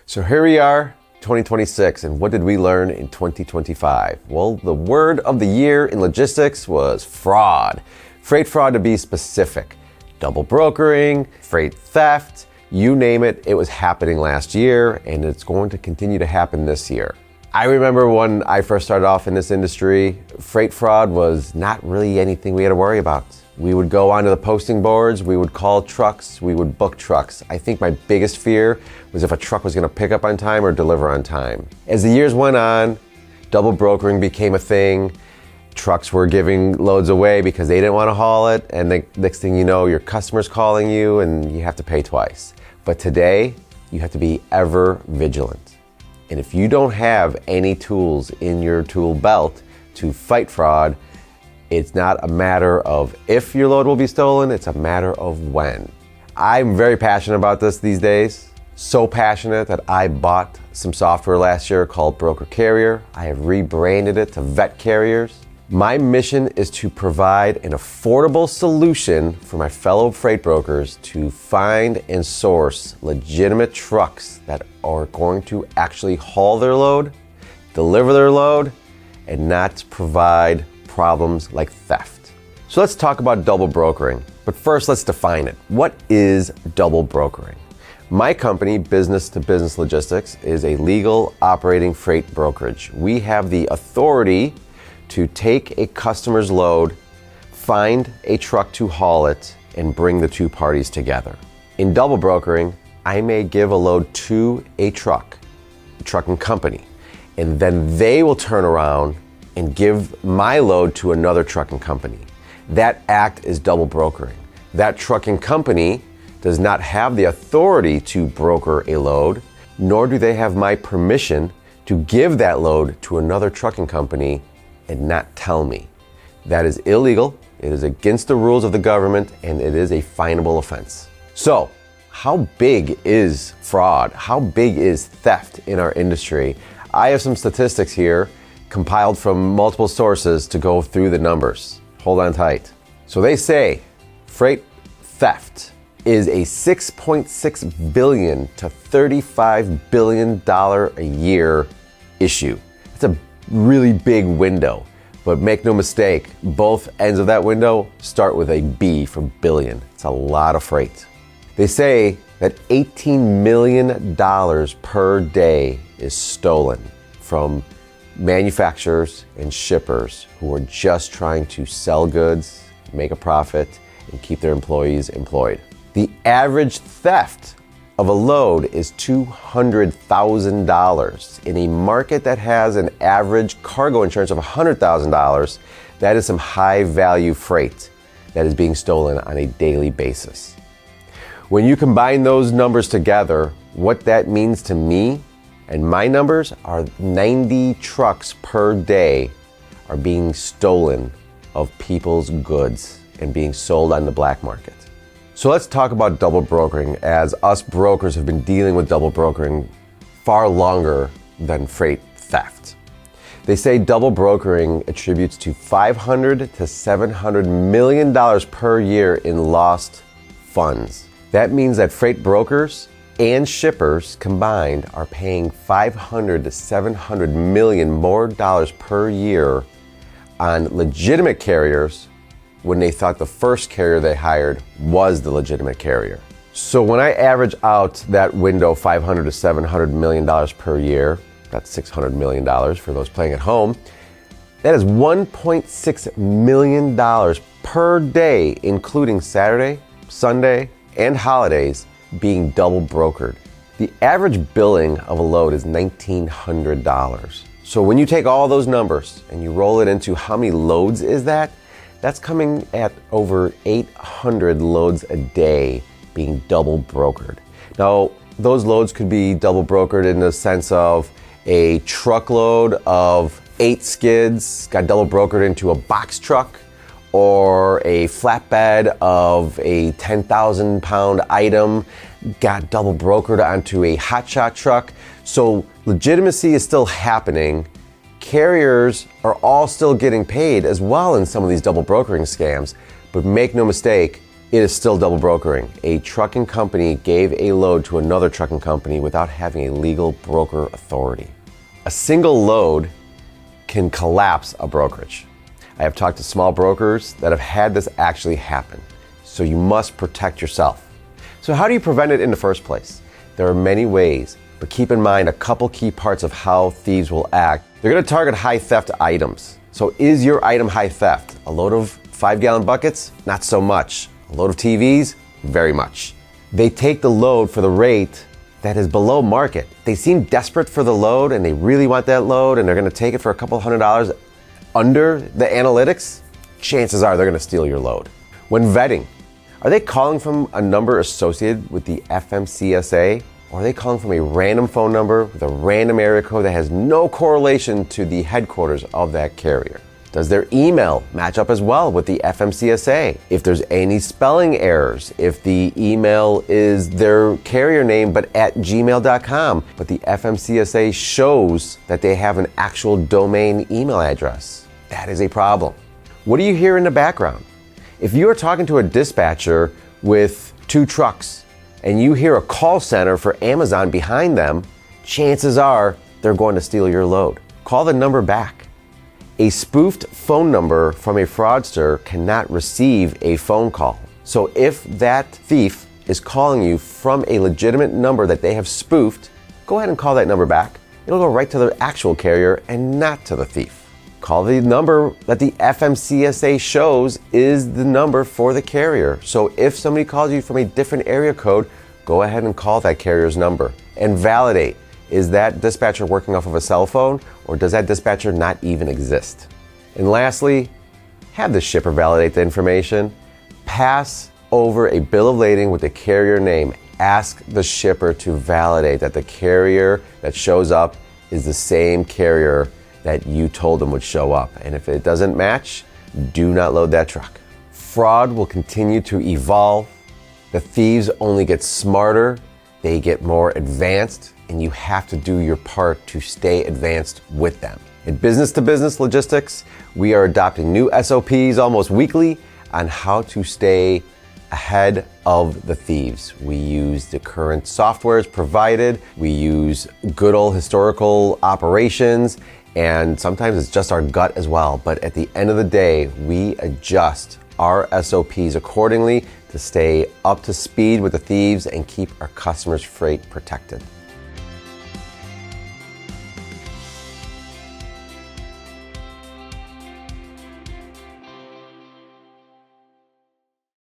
So here we are, 2026, and what did we learn in 2025? Well, the word of the year in logistics was fraud. Freight fraud to be specific. Double brokering, freight theft, you name it, it was happening last year and it's going to continue to happen this year. I remember when I first started off in this industry, freight fraud was not really anything we had to worry about. We would go onto the posting boards, we would call trucks, we would book trucks. I think my biggest fear was if a truck was going to pick up on time or deliver on time. As the years went on, double brokering became a thing. Trucks were giving loads away because they didn't want to haul it, and the next thing you know, your customer's calling you and you have to pay twice. But today, you have to be ever vigilant. And if you don't have any tools in your tool belt to fight fraud, it's not a matter of if your load will be stolen, it's a matter of when. I'm very passionate about this these days. So passionate that I bought some software last year called Broker Carrier. I have rebranded it to Vet Carriers. My mission is to provide an affordable solution for my fellow freight brokers to find and source legitimate trucks that are going to actually haul their load, deliver their load, and not provide problems like theft. So let's talk about double brokering. But first, let's define it. What is double brokering? My company, Business to Business Logistics, is a legal operating freight brokerage. We have the authority to take a customer's load, find a truck to haul it, and bring the two parties together. In double brokering, I may give a load to a trucking company, and then they will turn around and give my load to another trucking company. That act is double brokering. That trucking company does not have the authority to broker a load, nor do they have my permission to give that load to another trucking company and not tell me. That is illegal, it is against the rules of the government, and it is a finable offense. So, how big is fraud? How big is theft in our industry? I have some statistics here compiled from multiple sources to go through the numbers. Hold on tight. So they say freight theft is a $6.6 billion to $35 billion a year issue. It's a really big window, but make no mistake, both ends of that window start with a B for billion. It's a lot of freight. They say that $18 million per day is stolen from manufacturers and shippers who are just trying to sell goods, make a profit, and keep their employees employed. The average theft of a load is $200,000. In a market that has an average cargo insurance of $100,000, that is some high value freight that is being stolen on a daily basis. When you combine those numbers together, what that means to me and my numbers are 90 trucks per day are being stolen of people's goods and being sold on the black market. So let's talk about double brokering, as us brokers have been dealing with double brokering far longer than freight theft. They say double brokering attributes to $500 to $700 million per year in lost funds. That means that freight brokers and shippers combined are paying $500 to $700 million more dollars per year on legitimate carriers when they thought the first carrier they hired was the legitimate carrier. So when I average out that window, $500 to $700 million per year, that's $600 million for those playing at home, that is $1.6 million per day, including Saturday, Sunday, and holidays, being double brokered. The average billing of a load is $1,900. So when you take all those numbers and you roll it into how many loads is that, that's coming at over 800 loads a day being double brokered. Now, those loads could be double brokered in the sense of a truckload of 8 skids got double brokered into a box truck, or a flatbed of a 10,000 pound item got double brokered onto a hotshot truck. So legitimacy is still happening. Carriers are all still getting paid as well in some of these double brokering scams. But make no mistake, it is still double brokering. A trucking company gave a load to another trucking company without having a legal broker authority. A single load can collapse a brokerage. I have talked to small brokers that have had this actually happen. So you must protect yourself. So how do you prevent it in the first place? There are many ways, but keep in mind a couple key parts of how thieves will act. They're going to target high theft items. So is your item high theft? A load of 5-gallon buckets? Not so much. A load of TVs? Very much. They take the load for the rate that is below market. They seem desperate for the load and they really want that load and they're going to take it for a couple $100 under the analytics. Chances are they're going to steal your load. When vetting, are they calling from a number associated with the FMCSA? Or are they calling from a random phone number with a random area code that has no correlation to the headquarters of that carrier? Does their email match up as well with the FMCSA? If there's any spelling errors, if the email is their carrier name but at gmail.com, but the FMCSA shows that they have an actual domain email address, that is a problem. What do you hear in the background? If you are talking to a dispatcher with 2 trucks and you hear a call center for Amazon behind them, chances are they're going to steal your load. Call the number back. A spoofed phone number from a fraudster cannot receive a phone call. So if that thief is calling you from a legitimate number that they have spoofed, go ahead and call that number back. It'll go right to the actual carrier and not to the thief. Call the number that the FMCSA shows is the number for the carrier. So if somebody calls you from a different area code, go ahead and call that carrier's number and validate. Is that dispatcher working off of a cell phone or does that dispatcher not even exist? And lastly, have the shipper validate the information. Pass over a bill of lading with the carrier name. Ask the shipper to validate that the carrier that shows up is the same carrier that you told them would show up. And if it doesn't match, do not load that truck. Fraud will continue to evolve. The thieves only get smarter, they get more advanced, and you have to do your part to stay advanced with them. In business-to-business logistics, we are adopting new SOPs almost weekly on how to stay ahead of the thieves. We use the current softwares provided, we use good old historical operations, and sometimes it's just our gut as well. But at the end of the day, we adjust our SOPs accordingly to stay up to speed with the thieves and keep our customers' freight protected.